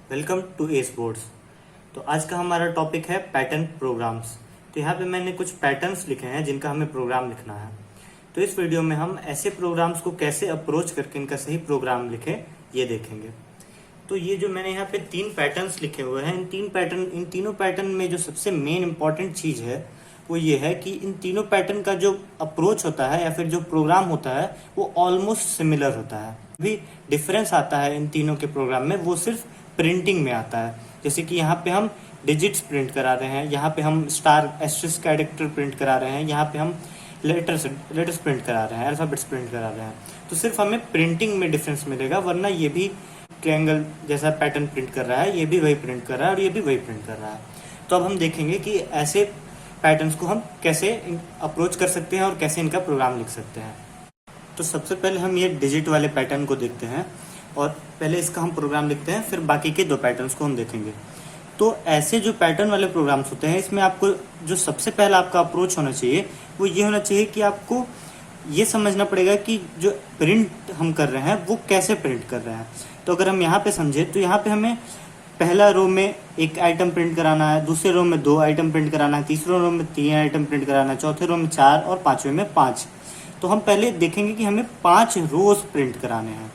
Welcome to S boards. तो आज का हमारा टॉपिक है पैटर्न प्रोग्राम्स। तो यहाँ पे मैंने कुछ पैटर्न्स लिखे हैं जिनका हमें प्रोग्राम लिखना है। तो इस वीडियो में हम ऐसे प्रोग्राम्स को कैसे अप्रोच करके इनका सही प्रोग्राम लिखें ये देखेंगे। तो ये जो मैंने यहाँ पे 3 पैटर्न्स लिखे हुए हैं, इन तीनों पैटर्न में जो सबसे मेन इंपॉर्टेंट चीज़ है वो ये है कि इन तीनों पैटर्न का जो अप्रोच होता है या फिर जो प्रोग्राम होता है वो ऑलमोस्ट सिमिलर होता है। भी डिफरेंस आता है इन तीनों के प्रोग्राम में वो सिर्फ प्रिंटिंग में आता है। जैसे कि यहाँ पे हम डिजिट्स प्रिंट करा रहे हैं, यहाँ पे हम स्टार एस्टेरिस्क कैरेक्टर प्रिंट करा रहे हैं, यहाँ पे हम लेटर्स प्रिंट करा रहे हैं, अल्फाबेट्स प्रिंट करा रहे हैं। तो सिर्फ हमें प्रिंटिंग में डिफरेंस मिलेगा, वरना ये भी ट्रायंगल जैसा पैटर्न प्रिंट कर रहा है, ये भी वही प्रिंट कर रहा है और ये भी वही प्रिंट कर रहा है। तो अब हम देखेंगे कि ऐसे पैटर्न्स को हम कैसे अप्रोच कर सकते हैं और कैसे इनका प्रोग्राम लिख सकते हैं। तो सबसे पहले हम ये डिजिट वाले पैटर्न को देखते हैं और पहले इसका हम प्रोग्राम लिखते हैं, फिर बाकी के 2 पैटर्न्स को हम देखेंगे। तो ऐसे जो पैटर्न वाले प्रोग्राम्स होते हैं इसमें आपको जो सबसे पहला आपका अप्रोच होना चाहिए वो ये होना चाहिए कि आपको ये समझना पड़ेगा कि जो प्रिंट हम कर रहे हैं वो कैसे प्रिंट कर रहे हैं। तो अगर हम यहाँ पे समझे तो यहाँ पे हमें पहला रो में 1 आइटम प्रिंट कराना है, दूसरे रो में 2 आइटम प्रिंट कराना है, तीसरे रो में 3 आइटम प्रिंट कराना है, चौथे रो में 4 और पांचवें में 5। तो हम पहले देखेंगे कि हमें 5 रोज प्रिंट कराने हैं।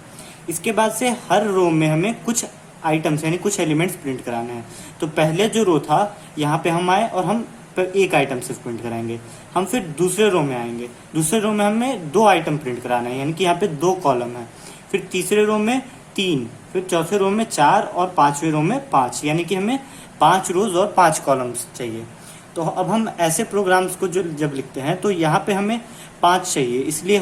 इसके बाद से हर रो में हमें कुछ आइटम्स यानी कुछ एलिमेंट्स प्रिंट कराने हैं। तो पहले जो रो था यहाँ पे हम आए और हम 1 आइटम सिर्फ प्रिंट कराएंगे। हम फिर दूसरे रो में आएंगे, दूसरे रो में हमें 2 आइटम प्रिंट कराना है यानी कि यहाँ पे 2 कॉलम है। फिर तीसरे रो में 3, फिर चौथे रो में 4 और पांचवें रो में 5, यानी कि हमें 5 रोज और 5 कॉलम्स चाहिए। तो अब हम ऐसे प्रोग्राम्स को जब लिखते हैं तो यहाँ पे हमें 5 चाहिए, इसलिए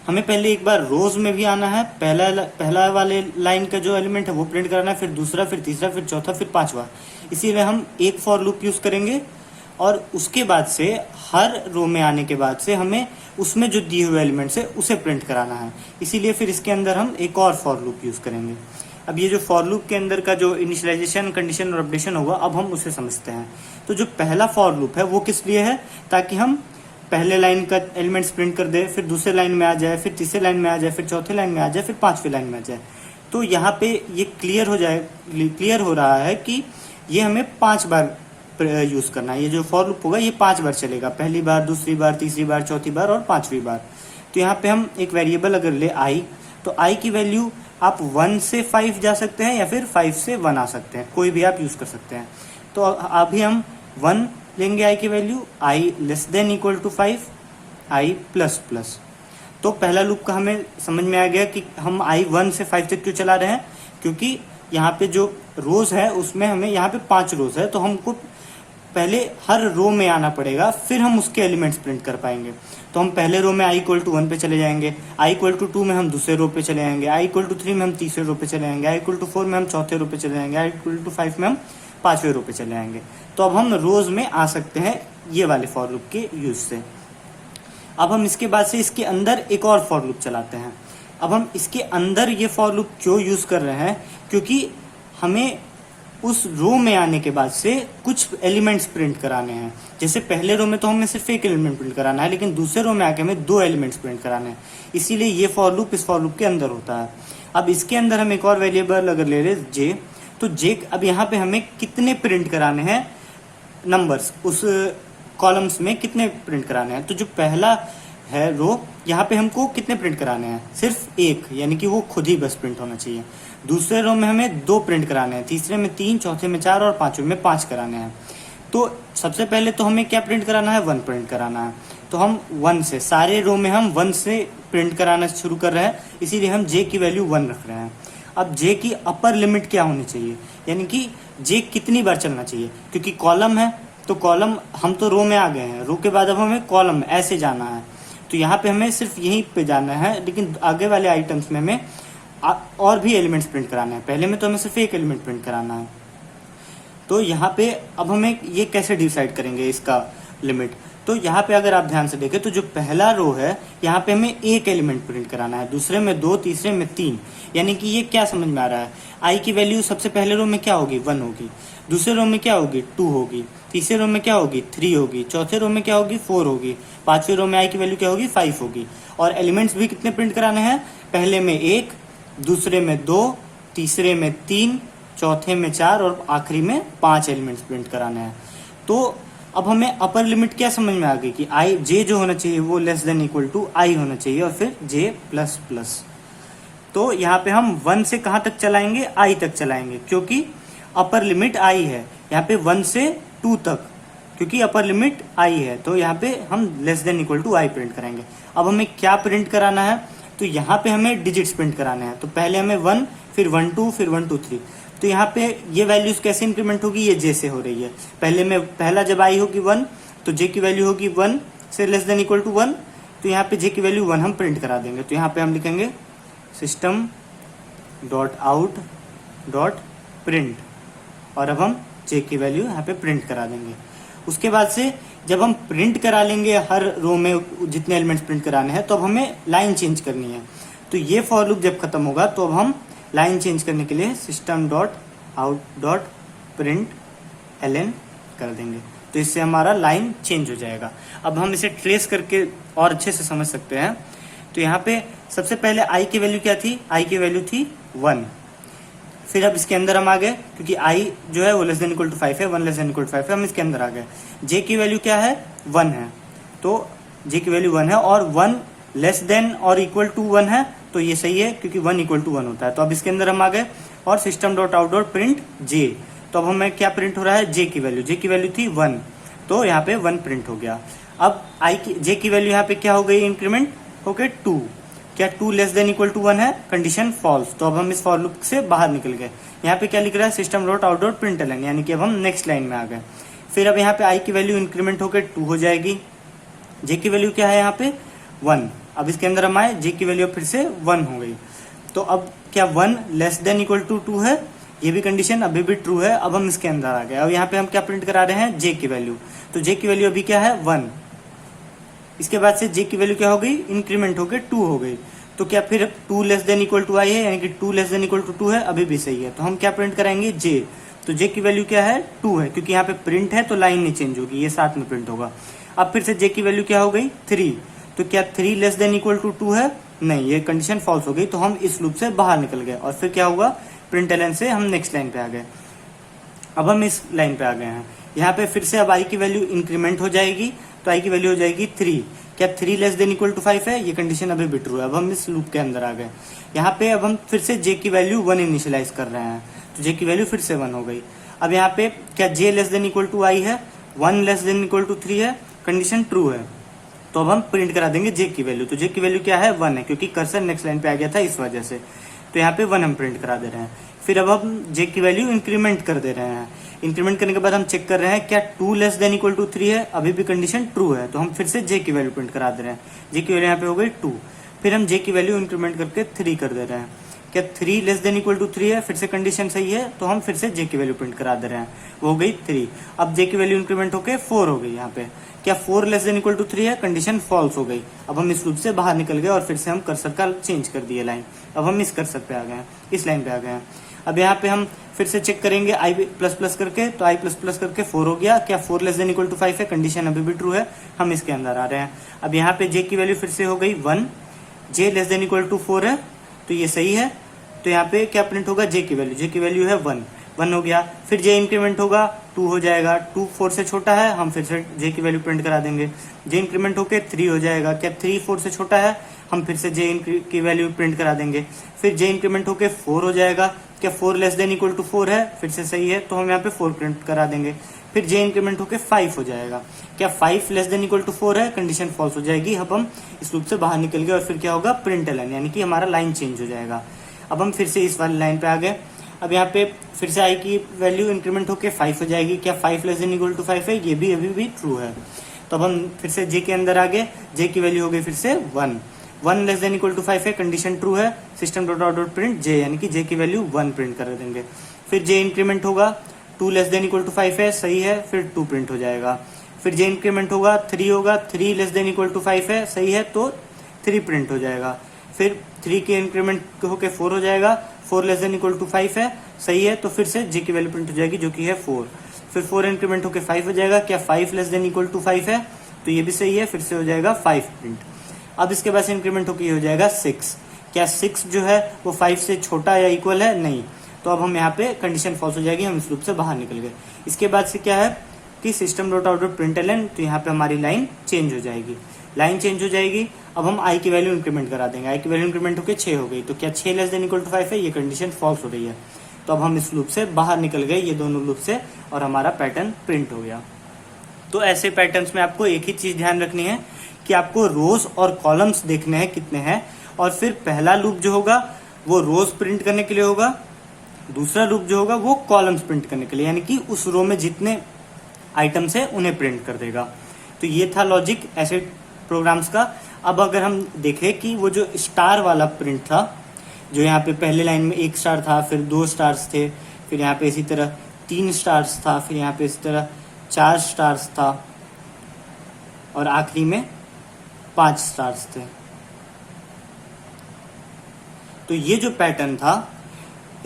हमें पहले एक बार रोज में भी आना है। पहला वाले लाइन का जो एलिमेंट है वो प्रिंट कराना है, फिर दूसरा, फिर तीसरा, फिर चौथा, फिर 5वां। इसीलिए हम एक फॉर लूप यूज करेंगे और उसके बाद से हर रो में आने के बाद से हमें उसमें जो दिए हुए एलिमेंट्स है उसे प्रिंट कराना है। इसीलिए फिर इसके अंदर हम एक और फॉर लूप यूज करेंगे। अब ये जो फॉर लूप के अंदर का जो इनिशियलाइजेशन, कंडीशन और अपडेशन होगा अब हम उसे समझते हैं। तो जो पहला फॉर लूप है वो किस लिए है, ताकि हम पहले लाइन का एलिमेंट्स प्रिंट कर दे, फिर दूसरे लाइन में आ जाए, फिर तीसरे लाइन में आ जाए, फिर चौथे लाइन में आ जाए, फिर 5वीं लाइन में आ जाए। तो यहाँ पे ये क्लियर हो रहा है कि ये हमें 5 बार यूज करना है। ये जो फॉर लूप होगा ये 5 बार चलेगा, पहली बार, दूसरी बार, तीसरी बार, चौथी बार और 5वीं बार। तो यहाँ पे हम एक वेरिएबल अगर ले i, तो i की वैल्यू आप 1 से 5 जा सकते हैं या फिर 5 से 1 आ सकते हैं, कोई भी आप यूज कर सकते हैं। तो अभी हम 1 लेंगे i की value, i less than equal to 5, i plus plus. तो पहला लूप का हमें समझ में आ गया कि हम i 1 से 5 तक क्यों चला रहे हैं, क्योंकि यहाँ पे जो रोज है उसमें हमें यहाँ पे 5 रोज है, तो हमको पहले हर रो में आना पड़ेगा, फिर हम उसके एलिमेंट्स प्रिंट कर पाएंगे। तो हम पहले रो में i इक्वल टू 1 पे चले जाएंगे, i इक्वल टू 2 में हम दूसरे रो पे चले जाएंगे, i इक्वल टू 3 में हम तीसरे रो पे चले जाएंगे, i इक्वल टू 4 में हम चौथे रो पे चले जाएंगे, i इक्वल टू 5 में हम 5वें रो पे चले जाएंगे। तो अब हम रोज में आ सकते हैं ये वाले फॉर लूप के यूज से। अब हम इसके बाद से इसके अंदर एक और फॉर लूप चलाते हैं। अब हम इसके अंदर ये फॉर लूप क्यों यूज कर रहे हैं, क्योंकि हमें उस रो में आने के बाद से कुछ एलिमेंट्स प्रिंट कराने हैं। जैसे पहले रो में तो हमें सिर्फ 1 एलिमेंट प्रिंट कराना है, लेकिन दूसरे रो में आके हमें 2 एलिमेंट्स प्रिंट कराने हैं। इसीलिए ये फॉर लूप इस फॉर लूप के अंदर होता है। अब इसके अंदर हम एक और वेरिएबल अगर ले रहे जे, तो जे अब यहाँ पे हमें कितने प्रिंट कराने हैं नंबर्स, उस कॉलम्स में कितने प्रिंट कराने हैं। तो जो पहला है रो, यहाँ पे हमको कितने प्रिंट कराने हैं, सिर्फ 1, यानी कि वो खुद ही बस प्रिंट होना चाहिए। दूसरे रो में हमें 2 प्रिंट कराने हैं, तीसरे में 3, चौथे में 4 और पांचवें में 5 कराने हैं। तो सबसे पहले तो हमें क्या प्रिंट कराना है, 1 प्रिंट कराना है। तो हम 1 से, सारे रो में हम 1 से प्रिंट कराना शुरू कर रहे हैं, इसीलिए हम जे की वैल्यू 1 रख रहे हैं। अब जे की अपर लिमिट क्या होनी चाहिए, यानी कि जे कितनी बार चलना चाहिए, क्योंकि कॉलम है तो कॉलम, हम तो रो में आ गए हैं, रो के बाद अब हमें कॉलम ऐसे जाना है। तो यहाँ पे हमें सिर्फ यहीं पे जाना है, लेकिन आगे वाले आइटम्स में हमें और भी एलिमेंट्स प्रिंट कराना है। पहले में तो हमें सिर्फ 1 एलिमेंट प्रिंट कराना है। तो यहाँ पे अब हमें ये कैसे डिसाइड करेंगे इसका लिमिट। तो यहाँ पे अगर आप ध्यान से देखें तो जो पहला रो है यहाँ पे हमें 1 एलिमेंट प्रिंट कराना है, दूसरे में 2, तीसरे में 3, यानी कि ये क्या समझ में आ रहा है, i की वैल्यू सबसे पहले रो में क्या होगी, 1 होगी, दूसरे रो में क्या होगी, 2 होगी, तीसरे रो में क्या होगी, 3 होगी, चौथे रो में क्या होगी, 4 होगी, पांचवें रो में i की वैल्यू क्या होगी, 5 होगी। और एलिमेंट्स भी कितने प्रिंट कराने हैं, पहले में 1, दूसरे में 2, तीसरे में 3, चौथे में 4 और आखिरी में 5 एलिमेंट्स प्रिंट कराने हैं। तो अब हमें अपर लिमिट क्या समझ में आ गई कि आई जे जो होना चाहिए वो लेस देन इक्वल टू आई होना चाहिए और फिर जे प्लस प्लस। तो यहाँ पे हम 1 से कहाँ तक चलाएंगे, आई तक चलाएंगे, क्योंकि अपर लिमिट आई है। यहाँ पे 1 से 2 तक, क्योंकि अपर लिमिट आई है, तो यहाँ पे हम less than equal to i print करेंगे। अब हमें क्या प्रिंट कराना है, तो यहाँ पे हमें डिजिट्स प्रिंट कराने हैं। तो पहले हमें 1, फिर 1 2, फिर 1 2 3। तो यहाँ पे ये वैल्यूज कैसे इंक्रीमेंट होगी, ये जे से हो रही है। पहला जब आई होगी 1 तो जे की वैल्यू होगी 1 से लेस देन इक्वल टू 1, तो यहाँ पे जे की वैल्यू 1 हम प्रिंट करा देंगे। तो यहाँ पे हम लिखेंगे system dot out dot print, और अब हम जे की वैल्यू यहाँ पे प्रिंट करा देंगे। उसके बाद से जब हम प्रिंट करा लेंगे हर रो में जितने एलिमेंट्स प्रिंट कराने हैं, तो अब हमें लाइन चेंज करनी है। तो ये फॉर लूप जब खत्म होगा तो अब हम लाइन चेंज करने के लिए system dot out dot print ln कर देंगे। तो इससे हमारा लाइन चेंज हो जाएगा। अब हम इसे ट्रेस करके और अच्छे से समझ सकते हैं। तो यहाँ पे सबसे पहले आई की वैल्यू क्या थी, आई की वैल्यू थी 1। फिर अब इसके अंदर हम आ गए, क्योंकि आई जो है वो लेस देन इक्वल टू 5 है, 1 लेस देन इक्वल टू 5 है, हम इसके अंदर आ गए। जे की वैल्यू क्या है, 1 है, तो जे की वैल्यू 1 है, और 1 लेस देन और इक्वल टू 1 है, तो ये सही है क्योंकि 1 इक्वल टू 1 होता है। तो अब इसके अंदर हम आ गए और system dot out dot print j. तो अब हमें क्या प्रिंट हो रहा है, जे की वैल्यू थी 1, तो यहाँ पे 1 प्रिंट हो गया। अब जे की वैल्यू यहाँ पे क्या हो गई, इंक्रीमेंट हो गए 2। क्या 2 लेस देन इक्वल टू 1 है, कंडीशन फॉल्स। तो अब हम इस फॉर लूप से बाहर निकल गए। यहाँ पे क्या लिख रहा है, system dot out dot print ln, यानी कि अब हम नेक्स्ट लाइन में आ गए। फिर अब यहाँ पे आई की वैल्यू इंक्रीमेंट होकर 2 हो जाएगी। जे की वैल्यू क्या है यहाँ पे 1। अब इसके अंदर हम आए, जे की वैल्यू फिर से 1 हो गई। तो अब क्या 1 लेस देन इक्वल टू 2 है, ये भी कंडीशन अभी भी ट्रू है। अब हम इसके अंदर आ गए। अब यहाँ पे हम क्या प्रिंट करा रहे हैं, जे की वैल्यू। तो जे की वैल्यू अभी क्या है 1। इसके बाद से जे की वैल्यू क्या हो गई, इंक्रीमेंट होकर 2 हो गई। तो क्या फिर 2 लेस देन इक्वल टू आई है, यानी कि 2 लेस देन इक्वल टू 2 है, अभी भी सही है। तो हम क्या प्रिंट कराएंगे, जे। तो जे की वैल्यू क्या है 2 है, क्योंकि यहाँ पे प्रिंट है तो लाइन नहीं चेंज होगी, ये साथ में प्रिंट होगा। अब फिर से जे की वैल्यू क्या हो गई 3। तो क्या 3 लेस देन इक्वल टू 2 है, नहीं, ये कंडीशन फॉल्स हो गई। तो हम इस लूप से बाहर निकल गए और फिर क्या हुआ, प्रिंट ln से हम नेक्स्ट लाइन पे आ गए। अब हम इस लाइन पे आ गए हैं। यहाँ पे फिर से अब आई की वैल्यू इंक्रीमेंट हो जाएगी, तो आई की वैल्यू हो जाएगी 3। क्या 3 लेस देन इक्वल टू 5 है, ये कंडीशन अभी भी ट्रू है। अब हम इस लूप के अंदर आ गए। यहाँ पे अब हम फिर से जे की वैल्यू 1 इनिशियलाइज कर रहे हैं, तो जे की वैल्यू फिर से 1 हो गई। अब यहाँ पे क्या जे लेस देन इक्वल टू आई है, 1 लेस देन इक्वल टू 3 है, कंडीशन ट्रू है। तो अब हम प्रिंट करा देंगे जे की वैल्यू। तो जे की वैल्यू क्या है 1 है, क्योंकि कर्सर नेक्स्ट लाइन पे आ गया था इस वजह से। तो यहाँ पे 1 हम प्रिंट करा दे रहे हैं। फिर अब हम जे की वैल्यू इंक्रीमेंट कर दे रहे हैं। इंक्रीमेंट करने के बाद हम चेक कर रहे हैं क्या 2 लेस देन इक्वल टू 3 है, अभी भी कंडीशन ट्रू है। तो हम फिर से जे की वैल्यू प्रिंट करा दे रहे हैं। जे की वैल्यू यहाँ पे हो गई 2। फिर हम जे की वैल्यू इंक्रीमेंट करके 3 कर दे रहे हैं। क्या 3 लेस देन इक्वल टू 3 है, फिर से कंडीशन सही है, तो हम फिर से जे की वैल्यू प्रिंट करा दे रहे हैं, वो हो गई 3। अब जे की वैल्यू इंक्रीमेंट होकर 4 हो गई। यहाँ पे क्या 4 लेस देन इक्वल टू 3 है, कंडीशन फॉल्स हो गई। अब हम इस लूप से बाहर निकल गए और फिर से हम कर्सर का चेंज कर दिए लाइन। अब हम इस कर्सर पे आ गए हैं, इस लाइन पे आ गए हैं। अब यहाँ पे हम फिर से चेक करेंगे आई प्लस प्लस करके, तो आई प्लस प्लस करके 4 हो गया। क्या 4 लेस देन इक्वल टू 5 है, कंडीशन अभी भी ट्रू है, हम इसके अंदर आ रहे हैं। अब यहाँ पे जे की वैल्यू फिर से हो गई 1। जे लेस देन इक्वल टू 4 है, तो ये सही है। तो यहाँ पे क्या प्रिंट होगा, जे की वैल्यू है 1 हो गया। फिर जे इंक्रीमेंट होगा 2 हो जाएगा। 2 4 से छोटा है, हम फिर से जे की वैल्यू प्रिंट करा देंगे। जे इंक्रीमेंट होकर 3 हो जाएगा। क्या 3 4 से छोटा है, हम फिर से जे की वैल्यू प्रिंट करा देंगे। फिर जे इंक्रीमेंट होकर 4 हो जाएगा। क्या 4 लेस देन इक्वल टू 4 है, फिर से सही है, तो हम यहाँ पे 4 प्रिंट करा देंगे। फिर जे इंक्रीमेंट होकर 5 हो जाएगा। क्या 5 लेस देन इक्वल टू 4 है, कंडीशन फॉल्स हो जाएगी। अब हम इस लूप से बाहर निकल गए और फिर क्या होगा, प्रिंट ln, यानी कि हमारा लाइन चेंज हो जाएगा। अब हम फिर से इस वाली लाइन पे आ गए। अब यहाँ पे फिर से आई की वैल्यू इंक्रीमेंट होकर 5 हो जाएगी। क्या 5 लेस देन इक्वल टू 5 है, ये भी अभी भी ट्रू है। तो अब हम फिर से जे के अंदर आ गए। जे की वैल्यू हो गई फिर से 1 लेस देन इक्वल टू 5 है, कंडीशन ट्रू है। System dot out dot print j, यानी कि जे की वैल्यू 1 प्रिंट कर देंगे। फिर जे इंक्रीमेंट होगा 2 लेस देन इक्वल टू 5 है, सही है, फिर 2 प्रिंट हो जाएगा। फिर जे इंक्रीमेंट होगा 3 होगा, 3 लेस देन इक्वल टू 5 है, सही है, तो 3 प्रिंट हो जाएगा। फिर 3 के इंक्रीमेंट होकर 4 हो जाएगा। 4 लेस देन इक्वल टू 5 है, सही है, तो फिर से जे की वैल्यू प्रिंट हो जाएगी जो कि है 4। फिर 4 इंक्रीमेंट होकर 5 हो जाएगा। क्या 5 लेस देन इक्वल टू 5 है, तो ये भी सही है, फिर से हो जाएगा 5 प्रिंट। अब इसके बाद इंक्रीमेंट होकर ये हो जाएगा 6। क्या 6 जो है वो 5 से छोटा या इक्वल है, नहीं, तो अब हम यहाँ पे कंडीशन फॉल्स हो जाएगी, हम इस लूप से बाहर निकल गए। इसके बाद से क्या है कि system dot out dot println, तो यहाँ पे हमारी लाइन चेंज हो जाएगी, लाइन चेंज हो जाएगी। अब हम आई की वैल्यू इंक्रीमेंट करा देंगे, आई की वैल्यू इंक्रीमेंट होकर 6 हो गई, तो क्या 6 लेस देन इक्वल टू 5 है, ये कंडीशन फॉल्स हो रही है। तो अब हम इस लूप से बाहर निकल गए, ये दोनों लूप से, और हमारा पैटर्न प्रिंट हो गया। तो ऐसे पैटर्न्स में आपको एक ही चीज ध्यान रखनी है कि आपको रोज और कॉलम्स देखने हैं कितने हैं, और फिर पहला लूप जो होगा वो रोज प्रिंट करने के लिए होगा, दूसरा लूप जो होगा वो कॉलम्स प्रिंट करने के लिए, यानी कि उस रो में जितने आइटम्स है उन्हें प्रिंट कर देगा। तो ये था लॉजिक ऐसे प्रोग्राम्स का। अब अगर हम देखें कि वो जो स्टार वाला प्रिंट था, जो यहाँ पे पहले लाइन में 1 स्टार था, फिर 2 स्टार्स थे, फिर यहाँ पे इसी तरह 3 स्टार्स था, फिर यहाँ पे इसी तरह 4 स्टार्स था, और आखिरी में 5 स्टार्स थे। तो ये जो पैटर्न था,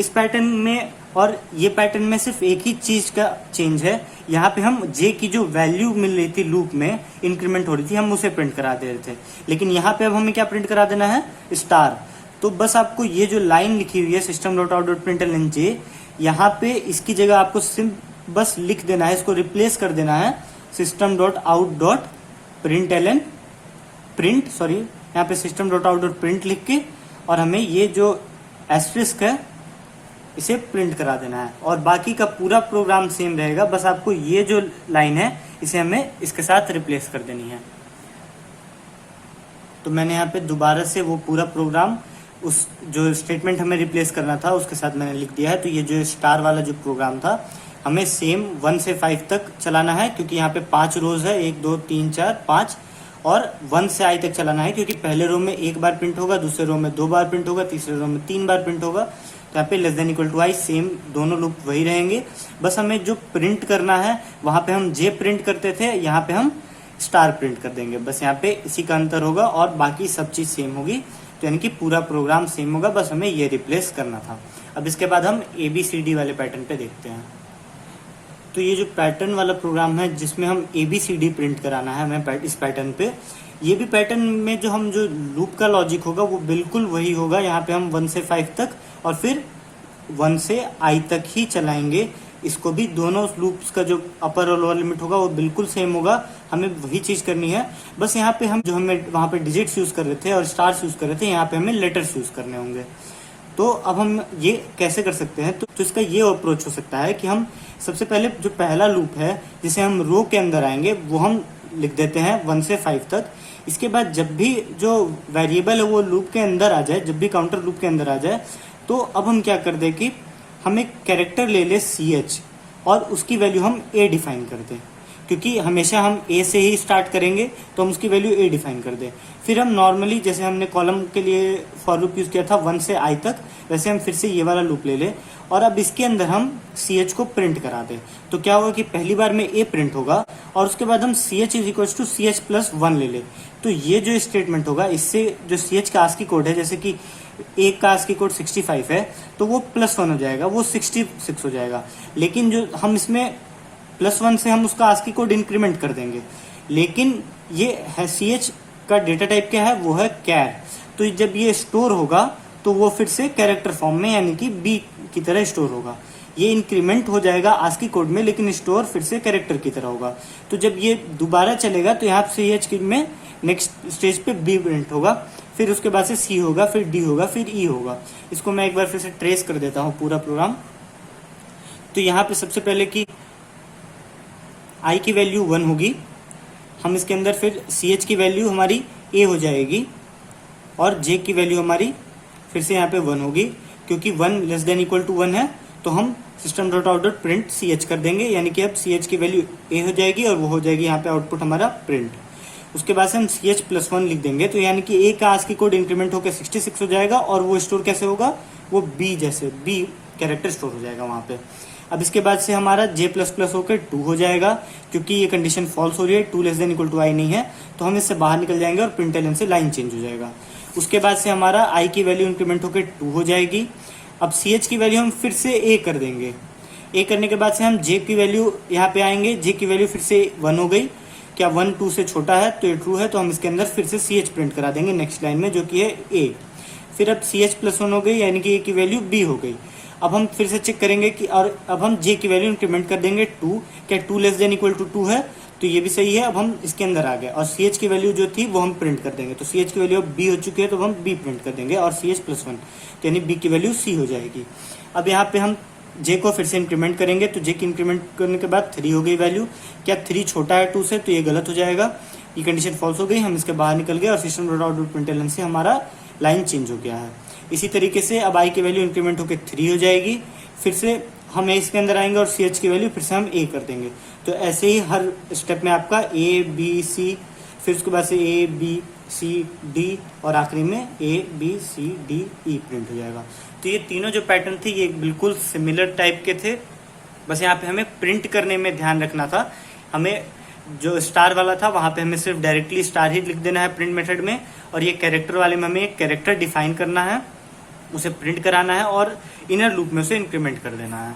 इस पैटर्न में और ये पैटर्न में सिर्फ एक ही चीज का चेंज है, यहाँ पे हम जे की जो वैल्यू मिल रही थी लूप में, इंक्रीमेंट हो रही थी, हम उसे प्रिंट करा दे रहे थे। लेकिन यहाँ पे अब हमें क्या प्रिंट करा देना है, स्टार। तो बस आपको ये जो लाइन लिखी हुई है system dot out dot println j, यहाँ पे इसकी जगह आपको सिर्फ बस लिख देना है, इसको रिप्लेस कर देना है system dot out dot println print, sorry यहाँ पे system dot out dot print लिख के, और हमें ये जो एस्टेरिस्क है इसे प्रिंट करा देना है, और बाकी का पूरा प्रोग्राम सेम रहेगा। बस आपको ये जो लाइन है इसे हमें इसके साथ रिप्लेस कर देनी है। तो मैंने यहाँ पे दोबारा से वो पूरा प्रोग्राम, उस जो स्टेटमेंट हमें रिप्लेस करना था उसके साथ मैंने लिख दिया है। तो ये जो स्टार वाला जो प्रोग्राम था हमें सेम 1 से 5 तक चलाना है, क्योंकि यहाँ पे 5 रोज है, 1 2 3 4 5, और 1 से i तक चलाना है, क्योंकि पहले रो में 1 बार प्रिंट होगा, दूसरे रो में 2 बार प्रिंट होगा, तीसरे रो में 3 बार प्रिंट होगा। तो यहाँ पे less than equal to i, same दोनों लूप वही रहेंगे। बस हमें जो प्रिंट करना है वहां पे हम जे प्रिंट करते थे, यहाँ पे हम स्टार प्रिंट कर देंगे। बस यहाँ पे इसी का अंतर होगा, और बाकी सब चीज सेम होगी। तो यानी कि पूरा प्रोग्राम सेम होगा, बस हमें ये रिप्लेस करना था। अब इसके बाद हम ABCD वाले पैटर्न पे देखते हैं। तो ये जो पैटर्न वाला प्रोग्राम है जिसमें हम ABCD प्रिंट कराना है हमें इस पैटर्न पे, ये भी पैटर्न में जो हम जो लूप का लॉजिक होगा वो बिल्कुल वही होगा। यहाँ पे हम 1 से 5 तक और फिर 1 से i तक ही चलाएंगे। इसको भी दोनों लूप्स का जो अपर और लोअर लिमिट होगा वो बिल्कुल सेम होगा, हमें वही चीज करनी है। बस यहाँ पे हम जो हमें वहाँ पे डिजिट्स यूज कर रहे थे और स्टार्स यूज कर रहे थे, यहाँ पे हमें लेटर्स यूज करने होंगे। तो अब हम ये कैसे कर सकते हैं, तो इसका ये अप्रोच हो सकता है कि हम सबसे पहले जो पहला लूप है जिसे हम रो के अंदर आएंगे वो हम लिख देते हैं 1 से 5 तक। इसके बाद जब भी जो वेरिएबल है वो लूप के अंदर आ जाए, जब भी काउंटर लूप के अंदर आ जाए, तो अब हम क्या कर दें कि हम एक कैरेक्टर ले ले CH और उसकी वैल्यू हम A डिफाइन कर दें, क्योंकि हमेशा हम A से ही स्टार्ट करेंगे तो हम उसकी वैल्यू A डिफाइन कर दें। फिर हम नॉर्मली जैसे हमने कॉलम के लिए फॉर लूप यूज किया था 1 से i तक, वैसे हम फिर से ये वाला लूप ले लें और अब इसके अंदर हम CH को प्रिंट करा दें। तो क्या होगा कि पहली बार में A प्रिंट होगा और उसके बाद हम CH is equal to CH plus 1 ले लें। तो ये जो स्टेटमेंट होगा इससे जो CH का ASCII कोड है, जैसे कि A का ASCII कोड 65 है तो वो +1 हो जाएगा, वो 66 हो जाएगा। लेकिन जो हम इसमें +1 से हम उसका ASCII कोड इंक्रीमेंट कर देंगे, लेकिन ये है CH का डेटा टाइप क्या है, वो है कैर। तो जब ये स्टोर होगा तो वो फिर से कैरेक्टर फॉर्म में यानी कि B की तरह स्टोर होगा। ये इंक्रीमेंट हो जाएगा ASCII कोड में, लेकिन स्टोर फिर से कैरेक्टर की तरह होगा। तो जब ये दोबारा चलेगा तो यहाँ से CH में नेक्स्ट स्टेज पे B प्रिंट होगा, फिर उसके बाद से C होगा, फिर D होगा, फिर E होगा। इसको मैं एक बार फिर से ट्रेस कर देता हूँ पूरा प्रोग्राम। तो यहाँ पे सबसे पहले कि I की वैल्यू 1 होगी, हम इसके अंदर फिर CH की वैल्यू हमारी A हो जाएगी और J की वैल्यू हमारी फिर से यहाँ पे 1 होगी, क्योंकि 1 लेस देन इक्वल टू 1 है तो हम system dot out dot print CH कर देंगे, यानी कि अब CH की वैल्यू A हो जाएगी और वो हो जाएगी यहाँ पे आउटपुट हमारा प्रिंट। उसके बाद से हम CH प्लस 1 लिख देंगे, तो यानी कि A का ASCII कोड इंक्रीमेंट होकर 66 हो जाएगा और वो स्टोर कैसे होगा, वो B जैसे B कैरेक्टर स्टोर हो जाएगा वहाँ पे। अब इसके बाद से हमारा J प्लस प्लस होकर 2 हो जाएगा, क्योंकि ये कंडीशन फॉल्स हो रही है, 2 less than equal to I नहीं है, तो हम इससे बाहर निकल जाएंगे और प्रिंटलन से लाइन चेंज हो जाएगा। उसके बाद से हमारा I की वैल्यू इंक्रीमेंट होकर 2 हो जाएगी। अब CH की वैल्यू हम फिर से A कर देंगे, A करने के बाद से हम J की वैल्यू यहाँ पे आएंगे, J की वैल्यू फिर से 1 हो गई, क्या 1 2 से छोटा है तो ये ट्रू है, तो हम इसके अंदर फिर से CH प्रिंट करा देंगे नेक्स्ट लाइन में, जो कि है A। फिर अब सी एच प्लस वन हो गई, यानी कि ए की वैल्यू बी हो गई। अब हम फिर से चेक करेंगे कि, और अब हम जे की वैल्यू इंक्रीमेंट कर देंगे 2, क्या 2 लेस देन इक्वल टू 2 है, तो ये भी सही है। अब हम इसके अंदर आ गए और सी एच की वैल्यू जो थी वो हम प्रिंट कर देंगे, तो सी एच की वैल्यू अब बी हो चुकी है, तो हम बी प्रिंट कर देंगे और सी एच प्लस वन, तो यानी बी की वैल्यू सी हो जाएगी। अब यहाँ पे हम जे को फिर से इंक्रीमेंट करेंगे, तो जे की इंक्रीमेंट करने के बाद 3 हो गई वैल्यू, क्या 3 छोटा है 2 से, तो ये गलत हो जाएगा, ये कंडीशन फॉल्स हो गई, हम इसके बाहर निकल गए और सिस्टम डॉट आउटपुट प्रिंटलन से हमारा लाइन चेंज हो गया है। इसी तरीके से अब आई की वैल्यू इंक्रीमेंट होकर 3 हो जाएगी, फिर से हम इसके अंदर आएंगे और सी एच की वैल्यू फिर से हम ए कर देंगे। तो ऐसे ही हर स्टेप में आपका ए बी सी, फिर उसके बाद से ए बी सी डी और आखिरी में A B C D E print हो जाएगा। तो ये तीनों जो पैटर्न थे ये बिल्कुल सिमिलर टाइप के थे, बस यहाँ पे हमें प्रिंट करने में ध्यान रखना था। हमें जो स्टार वाला था वहाँ पे हमें सिर्फ डायरेक्टली स्टार ही लिख देना है प्रिंट मेथड में, और ये कैरेक्टर वाले में हमें एक कैरेक्टर डिफाइन करना है, उसे प्रिंट कराना है और इनर लूप में उसे इंक्रीमेंट कर देना है।